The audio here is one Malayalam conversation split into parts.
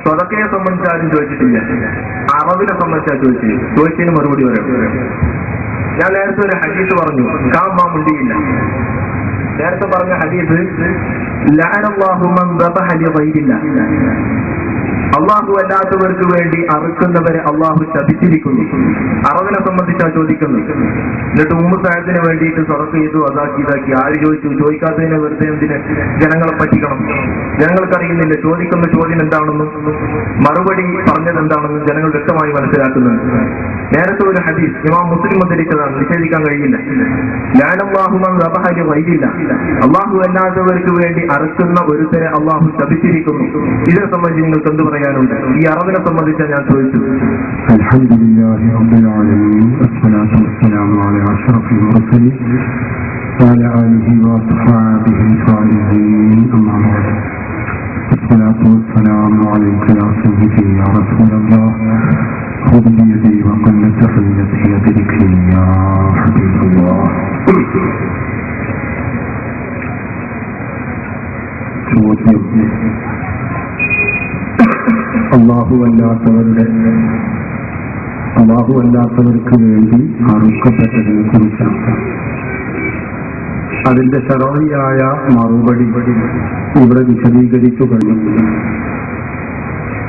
സ്വതക്കയെ സംബന്ധിച്ച് ആരും ചോദിച്ചിട്ടില്ല. അറബിനെ സംബന്ധിച്ചാണ് ചോദിച്ചതിന് മറുപടി പറയാം. ഞാൻ നേരത്തെ ഒരു ഹദീസ് പറഞ്ഞു, കാമ്മാ മുണ്ടിയില്ല. നേരത്തെ പറഞ്ഞ ഹദീസ് ലഅനല്ലാഹു മൻ ദബഹ ലിഗൈരില്ലാഹ്, അള്ളാഹു അല്ലാത്തവർക്ക് വേണ്ടി അറുക്കുന്നവരെ അള്ളാഹു ശപിച്ചിരിക്കുന്നു. അറബിനെ സംബന്ധിച്ചാണ് ചോദിക്കുന്നത്. എന്നിട്ട് സായത്തിന് വേണ്ടിയിട്ട് സദഖ ചെയ്തു, അതാക്കി ആര് ചോദിക്കാത്തതിനെ വെറുതെ എന്തിന് ജനങ്ങളെ പറ്റിക്കണം? ജനങ്ങൾക്കറിയുന്നില്ല ചോദിക്കുന്ന ചോദ്യം എന്താണെന്നും മറുപടി പറഞ്ഞത് എന്താണെന്നും ജനങ്ങൾ വ്യക്തമായി മനസ്സിലാക്കുന്നുണ്ട്. നേരത്തെ ഒരു ഹദീസ് ഇമാം മുസ്ലിം ഉദ്ധരിച്ചതാണ്, നിഷേധിക്കാൻ കഴിയില്ല. ലഅനല്ലാഹു മൻ ദബഹ ലിഗൈരില്ലാഹ്, അള്ളാഹു അല്ലാത്തവർക്ക് വേണ്ടി അറുക്കുന്ന ഒരുത്തരെ അള്ളാഹു ശപിച്ചിരിക്കുന്നു. ഇതിനെ സംബന്ധിച്ച് നിങ്ങൾക്ക് എന്ത് പറയാനുണ്ട്? ഈ അറബിനെ സംബന്ധിച്ചാണ് ഞാൻ ചോദിച്ചത്. അൽഹംദുലില്ലാഹി റബ്ബിൽ ആലമീൻ, വസ്സലാത്തു വസ്സലാമു അലാ അഷ്റഫിൽ മുർസലീൻ വഅലാ ആലിഹി വഅസ്ഹാബിഹി സ്വാലിഹീൻ. അമ്മാ ബഅദ്. വസ്സലാത്തു വസ്സലാമു അലൈക യാ സയ്യിദി യാ റസൂലല്ലാഹ് ഖുദ് ബിയദി വഖൽ തഹയ്യതി യദികി യാ ഹബീബല്ലാഹ്. ചോദ്യം: അല്ലാത്തവർക്ക് വേണ്ടി അറുക്കപ്പെട്ടതിനെ കുറിച്ചാണ്. അതിന്റെ ശരഈയായ മറുപടി ഇവിടെ വിശദീകരിച്ചു കഴിഞ്ഞു.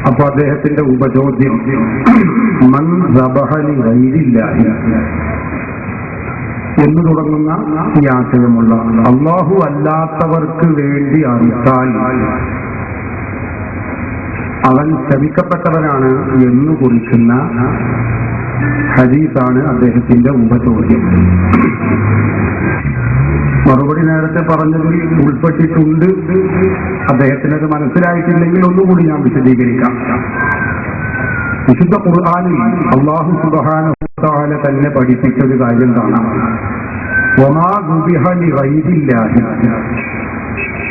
അപ്പൊ അദ്ദേഹത്തിന്റെ ഉപചോദ്യം മൻ ദബഹ ലിഗൈരില്ലാഹി എന്ന് തുടങ്ങുന്ന ഈ ആശയമുള്ള അല്ലാഹു അല്ലാത്തവർക്ക് വേണ്ടി അറുത്താൽ അവൻ ശപിക്കപ്പെട്ടവനാണ് എന്ന് കുറിക്കുന്ന ഹദീസാണ് അദ്ദേഹത്തിന്റെ ഉപചോദ്യം. മറുപടി നേരത്തെ പറഞ്ഞതിൽ ഉൾപ്പെട്ടിട്ടുണ്ട്. അദ്ദേഹത്തിനത് മനസ്സിലായിട്ടില്ലെങ്കിൽ ഒന്നുകൂടി ഞാൻ വിശദീകരിക്കാം. വിശുദ്ധ ഖുർആനിൽ അല്ലാഹു സുബ്ഹാനഹു വ തആല തന്നെ പഠിപ്പിച്ചൊരു കാര്യം കാണാം. വമാ ദുബിഹ ലിഗൈരില്ലാഹി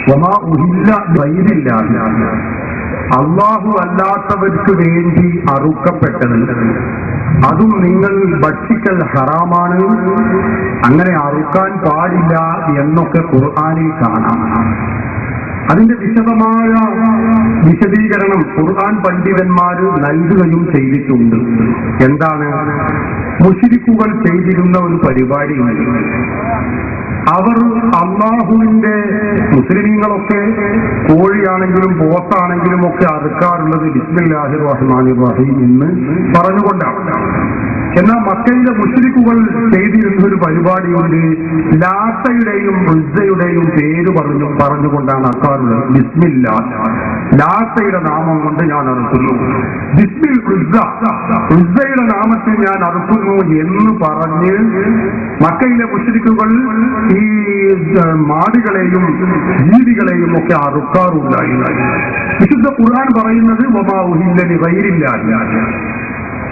വമാ ഉഹില്ല ലിഗൈരില്ലാഹി, അല്ലാഹു അല്ലാത്തവർക്ക് വേണ്ടി അറുക്കപ്പെട്ടത് അതും നിങ്ങൾ ഭക്ഷിക്കൽ ഹറാമാണ്, അങ്ങനെ അറുക്കാൻ പാടില്ല എന്നൊക്കെ ഖുർആനിൽ കാണാം. അതിന്റെ വിശദമായ വിശദീകരണം ഖുർആൻ പണ്ഡിതന്മാര് നൽകുകയും ചെയ്തിട്ടുണ്ട്. എന്താണ്? മുശ്രിക്കുകൾ ചെയ്തിരുന്ന ഒരു പരിപാടിയുണ്ട്. അവർ അല്ലാഹുവിന്റെ മുസ്ലിമീങ്ങളൊക്കെ കോഴിയാണെങ്കിലും പോത്താണെങ്കിലും ഒക്കെ അറുക്കാറുള്ളത് ബിസ്മില്ലാഹിർ റഹ്മാനിർ റഹീം എന്ന് പറഞ്ഞുകൊണ്ടാണ്. എന്നാൽ മക്കയിലെ മുശ്രിക്കുകൾ ചെയ്തിരുന്ന ഒരു പരിപാടിയുണ്ട്. ലാത്തയുടെയും ഉസ്സയുടെയും പേര് പറഞ്ഞുകൊണ്ടാണ് അറുക്കാറുള്ളത്. ബിസ്മില്ലാ, ലാത്തയുടെ നാമം കൊണ്ട് ഞാൻ അറുക്കുന്നു, ബിസ്മിൽ ഉസ്സ, ഉസ്സയുടെ നാമത്തിൽ ഞാൻ അറുക്കുന്നു എന്ന് പറഞ്ഞ് മക്കയിലെ മുശ്രിക്കുകൾ ഈ മാടുകളെയും ജീവികളെയും ഒക്കെ അറുക്കാറുണ്ടായിരുന്നു. വിശുദ്ധ ഖുർആൻ പറയുന്നത് വമാ ഉഹില്ല ലിഗൈരില്ലാഹി,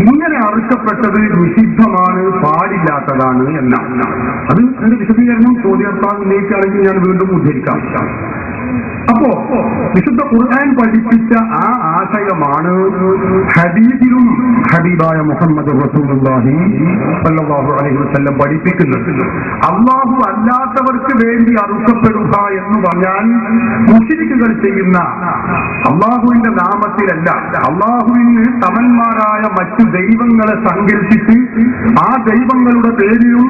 ഇങ്ങനെ അറുക്കപ്പെട്ടത് നിഷിദ്ധമാണ്, പാടില്ലാത്തതാണ് എന്നാണ്. അത് അതിന്റെ വിശദീകരണം ചോദ്യർത്താൻ ഉന്നയിക്കുകയാണെങ്കിൽ ഞാൻ വീണ്ടും ഉദ്ധരിക്കാം. അപ്പോ വിശുദ്ധ ഖുർആൻ പഠിപ്പിച്ച ആ ആശയമാണ് ഹദീസിലും ഹബീബായ മുഹമ്മദ് റസൂലുള്ളാഹി സ്വല്ലല്ലാഹു അലൈഹി വസല്ലം പഠിപ്പിക്കുന്നത്. അല്ലാഹു അല്ലാത്തവർക്ക് വേണ്ടി അറുക്കപ്പെടുക എന്ന് പറഞ്ഞാൽ മുശ്രിക്കുകൾ ചെയ്യുന്ന അല്ലാഹുവിന്റെ നാമത്തിലല്ല, അല്ലാഹുവിന് സമന്മാരായ മറ്റു ദൈവങ്ങളെ സങ്കല്പിച്ച് ആ ദൈവങ്ങളുടെ പേരിലും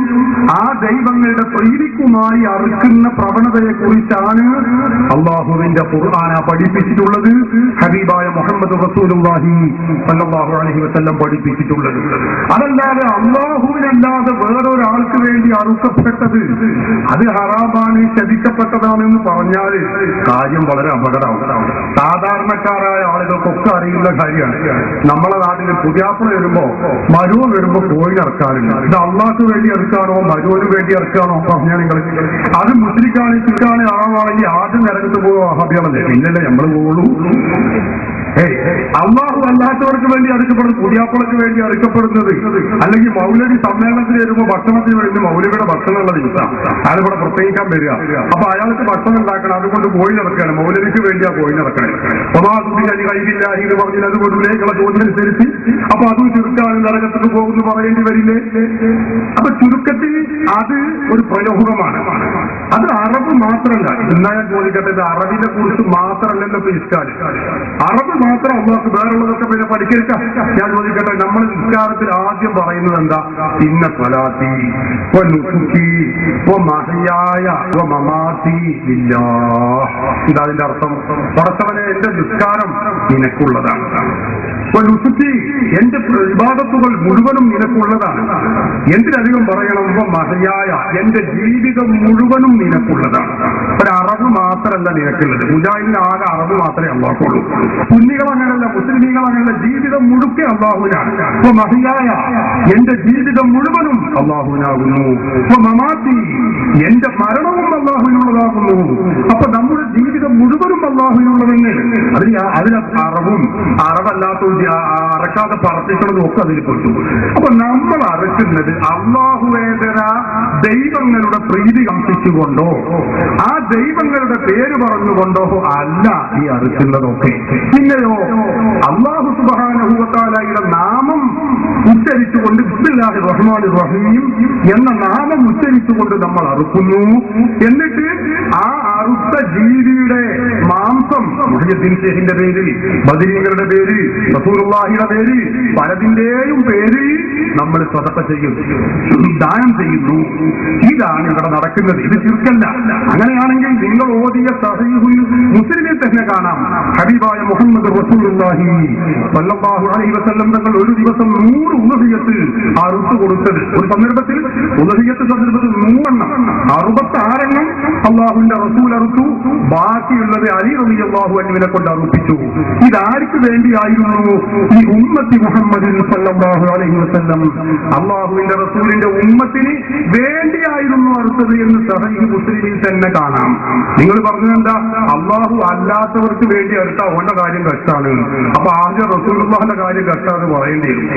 ആ ദൈവങ്ങളുടെ പ്രീതിക്കുമായി അറുക്കുന്ന പ്രവണതയെ കുറിച്ചാണ് അല്ലാഹുവിന്റെ ഖുർആന പഠിപ്പിച്ചിട്ടുള്ളത്, ഹബീബായ മുഹമ്മദ് റസൂലുള്ളാഹി സ്വല്ലല്ലാഹു അലൈഹി വസല്ലം പഠിപ്പിച്ചിട്ടുള്ളത്. അതല്ലാതെ അല്ലാഹുവിനല്ലാതെ വേറൊരാൾക്ക് വേണ്ടി അറുക്കപ്പെട്ടത് അത് ഹറാമാണ്, ശപിക്കപ്പെട്ടതാണെന്ന് പറഞ്ഞാൽ കാര്യം വളരെ അപകടമാണ്. സാധാരണക്കാരായ ആളുകൾക്കൊക്കെ അറിയുന്ന കാര്യമാണ്. നമ്മളെ നാട്ടിൽ പുതിയാപ്പിള വരുമ്പോ മരുവൻ വരുമ്പോ കോഴി ഇറക്കാറില്ല. ഇത് അള്ളാഹ്ക്ക് വേണ്ടി ഇറക്കാണോ മരുവന് വേണ്ടി ഇറക്കാണോ പറഞ്ഞാൽ നിങ്ങൾ അത് മുസ്ലിക്കാണ് ചുറ്റാണ് ആളാണെങ്കിൽ ആദ്യം നിരകത്ത് പോകുക വഹാബിയാണല്ലേ, പിന്നല്ലേ നമ്മൾ പോകുള്ളൂ. അള്ളാഹു അല്ലാത്തവർക്ക് വേണ്ടി അറുക്കപ്പെടുന്നത്, പുതിയാപ്പിളക്ക് വേണ്ടി അറുക്കപ്പെടുന്നത്, അല്ലെങ്കിൽ മൗലവി സമ്മേളനത്തിന് വരുമ്പോൾ ഭക്ഷണത്തിന് വേണ്ടി മൗലവിയുടെ ഭക്ഷണമുള്ള ദിവസം അയാളിവിടെ പ്രത്യേകിക്കാൻ വരിക. അപ്പൊ അയാൾക്ക് ഭക്ഷണം ഉണ്ടാക്കണം, അതുകൊണ്ട് കോഴി നടക്കുകയാണ്. മൗലവിക്ക് വേണ്ടി ആ കോഴി നടക്കണേ. ഒന്നാമത് കഴിയില്ല എന്ന് പറഞ്ഞാൽ അത് കൊണ്ടുള്ള ചോദ്യമനുസരിച്ച് അപ്പൊ അതും ചുരുക്കാണ്, നരകത്തിന് പോകുന്നു പറയേണ്ടി വരില്ലേ? അപ്പൊ ചുരുക്കത്തിൽ അത് ഒരു പ്രലോഭമാണ്. അത് അറബ് മാത്രമല്ല. എന്നാ ഞാൻ ചോദിക്കട്ടെ, ഇത് അറബിനെ കുറിച്ച് മാത്രമല്ലല്ലോ ഇസ്കാൽ. അറബ് മാത്രം അള്ളാഹു നമുക്ക് വേറുള്ളതൊക്കെ പിന്നെ പഠിക്കാം. ഞാൻ ചോദിക്കട്ടെ, നമ്മൾ നിസ്കാരത്തിൽ ആദ്യം പറയുന്നത് എന്താ? ഇന്ന സ്വലാത്തി വ നുസുക്കി വ മഹ്യായ വ മമാതി ലില്ലാഹ്. ഇതാ അതിന്റെ അർത്ഥം. പടച്ചവനെ, എന്റെ നിസ്കാരം നിനക്കുള്ളതാണ്, നുസുക്കി എന്റെ ഇബാദത്തുകൾ മുഴുവനും നിനക്കുള്ളതാണ്. എന്തിനധികം പറയണം? മഹയായ എന്റെ ജീവിതം മുഴുവനും നിനക്കുള്ളതാണ്. ഒരു അറിവ് മാത്രമല്ല നിനക്കുള്ളത്. മുജാഹിദിന് ആകെ അറിവ് മാത്രമേ അള്ളാഹുള്ളൂ. സുന്നികൾ അങ്ങനെയല്ല, മുസ്ലിമീങ്ങൾ അങ്ങനെയല്ല, ജീവിതം മുഴുക്കെ അള്ളാഹുവിനാണ്. അപ്പൊ മഹയായ എന്റെ ജീവിതം മുഴുവനും അള്ളാഹുവിനാകുന്നു. അപ്പൊ മമാത്തി എന്റെ മരണവും അള്ളാഹുവിനുള്ളതാകുന്നു. അപ്പൊ നമ്മുടെ ജീവിതം മുഴുവനും അള്ളാഹുവിനുള്ളതെന്ന് അതിന് അറിവും അറിവല്ലാത്ത അറക്കാതെ പ്രവർത്തിക്കണതും ഒക്കെ അതിൽ പെട്ടു. അപ്പൊ നമ്മൾ അറക്കുന്നത് അള്ളാഹുവേതര ദൈവങ്ങളുടെ പ്രീതി കാണിച്ചുകൊണ്ടോ ആ ദൈവങ്ങളുടെ പേര് പറഞ്ഞുകൊണ്ടോ അല്ല ഈ അറുക്കുന്നതൊക്കെ. പിന്നെയോ അല്ലാഹു സുബ്ഹാനഹു വ തആലയുടെ നാമം ഉച്ചരിച്ചുകൊണ്ട് ബിസ്മില്ലാഹിർ റഹ്മാനിർ റഹീം എന്ന നാമം ഉച്ചരിച്ചുകൊണ്ട് നമ്മൾ അറുക്കുന്നു. എന്നിട്ട് ആ അറുത്ത ജീവിയുടെ മാംസം മുഹയ്യദ്ദീൻ ഷേഖിന്റെ പേര്, ബദരീങ്ങളുടെ പേര്, റസൂലുള്ളാഹിയുടെ പേര്, പലതിന്റെയും പേര് നമ്മൾ സ്വതക്ക ചെയ്യും, ദാനം ചെയ്യുന്നു. ഇതാണ് ഇവിടെ നടക്കുന്നത്. ഇത് ശിർക്കല്ല. അങ്ങനെയാണെങ്കിൽ നിങ്ങൾ ഓതിയ സഹീഹുൽ മുസ്ലിമിൽ തന്നെ കാണാം, ഹബീബായ മുഹമ്മദ് റസൂലുള്ളാഹി സ്വല്ലല്ലാഹു അലൈഹി വസല്ലം തങ്ങൾ ഒരു ദിവസം 100 ഉളഹിയത്ത് അറുത്തു കൊടുത്തത്. ഒരു സന്ദർഭത്തിൽ ഉളഹിയത്ത് സന്ദർഭത്തിൽ 66 എണ്ണം അള്ളാഹുവിന്റെ റസൂൽ അറുത്തു. ബാക്കിയുള്ളത് അലി റളിയല്ലാഹു അൻഹുവിനെ കൊണ്ട് അറുപ്പിച്ചു. ഇതാർക്ക് വേണ്ടിയായിരുന്നു? ഈ ഉമ്മത്തി മുഹമ്മദിൻ സല്ലല്ലാഹു അലൈഹി വസല്ലം, അള്ളാഹുവിന്റെ റസൂലിന്റെ ഉമ്മത്തിന് വേണ്ടിയായിരുന്നു അറുത്തത് എന്ന് സഹീഹ് മുസ്ലിമിൽ തന്നെ കാണാം. നിങ്ങൾ പറഞ്ഞത് എന്താ? അള്ളാഹു അല്ലാത്തവർക്ക് വേണ്ടി അറുത്ത അവന്റെ കാര്യം കഷ്ടാണ്. അപ്പൊ ആദ്യം റസൂലുള്ളാഹിന്റെ കാര്യം കഷ്ടാന്ന് പറയേണ്ടി വരും.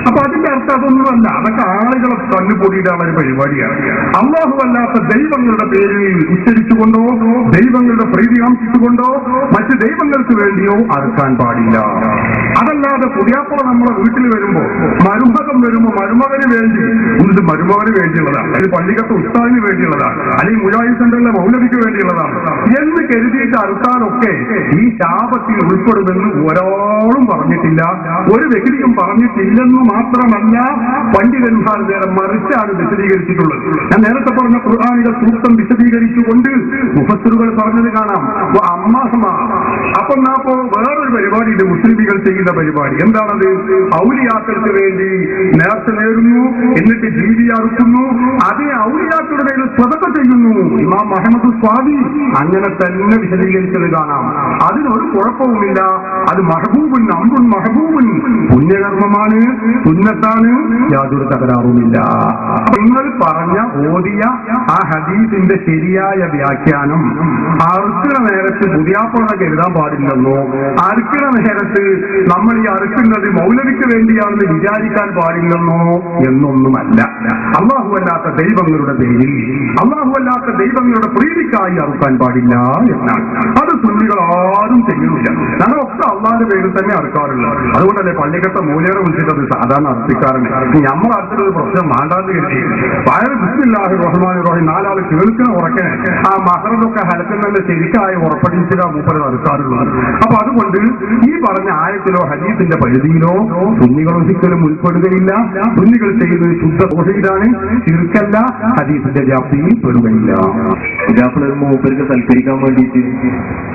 അപ്പൊ അതിന്റെ അർത്ഥം അതൊന്നുമല്ല. അതൊക്കെ ആളുകളെ കണ്ണുപൊടിയിടാൻ ഒരു പരിപാടിയാണ്. അള്ളാഹു അല്ലാത്ത ദൈവങ്ങളുടെ പേര് ഉച്ചരിച്ചുകൊണ്ടോ ദൈവങ്ങളുടെ പ്രീതി കാണിച്ചുകൊണ്ടോ മറ്റ് ദൈവങ്ങൾക്ക് വേണ്ടിയോ അറുക്കാൻ പാടില്ല. അതല്ലാതെ പുതിയാപ്പുറ നമ്മളെ വീട്ടിൽ വരുമ്പോ, മരുമകൻ വരുമ്പോ മരുമകന് വേണ്ടി, ഇത് മരുമകന് വേണ്ടിയുള്ളതാണ്, അല്ലെങ്കിൽ പള്ളിക്കത്തെ ഉസ്താദിന് വേണ്ടിയുള്ളതാണ്, അല്ലെങ്കിൽ മുജാഹിദ് സെന്ററിലെ മൗലവിക്ക് വേണ്ടിയുള്ളതാണ് എന്ന് കരുതിയിട്ട് അറുക്കാനൊക്കെ ഈ ശാപത്തിൽ ഉൾപ്പെടുമെന്ന് ഒരാളും പറഞ്ഞിട്ടില്ല. ഒരു വ്യക്തിയും പറഞ്ഞിട്ടില്ലെന്ന് മാത്രമല്ല, പണ്ഡിതന്മാർ നേരെ മറിച്ചാണ് വിശദീകരിച്ചിട്ടുള്ളത്. ഞാൻ നേരത്തെ പറഞ്ഞ ഖുർആനിക സൂക്തം വിശദീകരിച്ചുകൊണ്ട് മുഫസ്സിറുകൾ പറഞ്ഞത് കാണാം. അപ്പൊ വേറൊരു പരിപാടി ഇത് മുസ്ലിമികൾ ചെയ്യുന്ന പരിപാടി. എന്താണത്? ഔലിയാക്കൾക്ക് വേണ്ടി നേർച്ച നേടുന്നു, എന്നിട്ട് ജീവി അറുക്കുന്നു, അതേ ഔലിയാക്കളുടെ പേരിൽ സ്വതക്ക ചെയ്യുന്നു. ഇമാം മുഹമ്മദ് സ്വാദി അങ്ങനെ തന്നെ വിശദീകരിച്ചത് കാണാം. അതിനൊരു കുഴപ്പവുമില്ല. അത് മഹബൂബുൻ അംറുൻ മഹബൂബുൻ, പുണ്യകർമ്മമാണ്, സുന്നത്താണ്, യാതൊരു തകരാറുമില്ല. നിങ്ങൾ പറഞ്ഞ ഓതിയ ആ ഹദീസിന്റെ ശരിയായ വ്യാഖ്യാനം അറുക്കണ നേരത്ത് പുതിയാപ്പുറ കരുതാൻ പാടില്ലെന്നോ, അറുക്കണ നേരത്ത് നമ്മൾ ഈ അറുക്കുന്നത് മൗലവിക്ക് വേണ്ടിയാണെന്ന് വിചാരിക്കാൻ പാടില്ലെന്നോ എന്നൊന്നുമല്ല. അല്ലാഹുവല്ലാത്ത ദൈവങ്ങളുടെ പേരിൽ, അല്ലാഹുവല്ലാത്ത ദൈവങ്ങളുടെ പ്രീതിക്കായി അറുക്കാൻ പാടില്ല എന്നാണ്. അത് സുന്നികൾ ആരും ചെയ്യുന്നില്ല. ഞങ്ങളൊക്കെ അള്ളാന്റെ പേരിൽ തന്നെ അറുക്കാറുള്ളത്. അതുകൊണ്ടല്ലേ പള്ളിക്കത്തെ മൂലേറെ വിളിച്ചിട്ടത് സാധാരണ അർപ്പിക്കാറുണ്ട്. നമ്മൾ അർപ്പിച്ചത് പ്രശ്നം മാണ്ടാന്ന് കരുതി വളരെ ബിസ്മില്ലാഹിർ റഹ്മാനിർ റഹീം 4 ആൾ കേൾക്കുന്ന ഉറക്കെ ആ മഹറൊക്കെ ഹലക്കുന്നതിന്റെ ശരിക്കായ ഉറപ്പടിച്ചിട്ടാ മൂപ്പര് അറുക്കാറുള്ളത്. അപ്പൊ അതുകൊണ്ട് ഈ പറഞ്ഞ ആയത്തിലോ ഹദീസിന്റെ പരിധിയിലോ സുന്നികൾ ഒരിക്കലും ഉൾപ്പെടുകയില്ല. സുന്നികൾ ചെയ്യുന്നത് ശുദ്ധ ദോഷയിലാണ്, ശിർക്കല്ല, ഹദീസിന്റെ വ്യാപ്തിയിൽ പെടുകയില്ല. മൂപ്പർക്ക് സൽക്കരിക്കാൻ വേണ്ടിയിട്ട്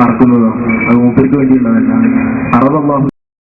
അറക്കുന്നതോ അത് മൂപ്പർക്ക് വേണ്ടിയുള്ളതല്ല. അറബ്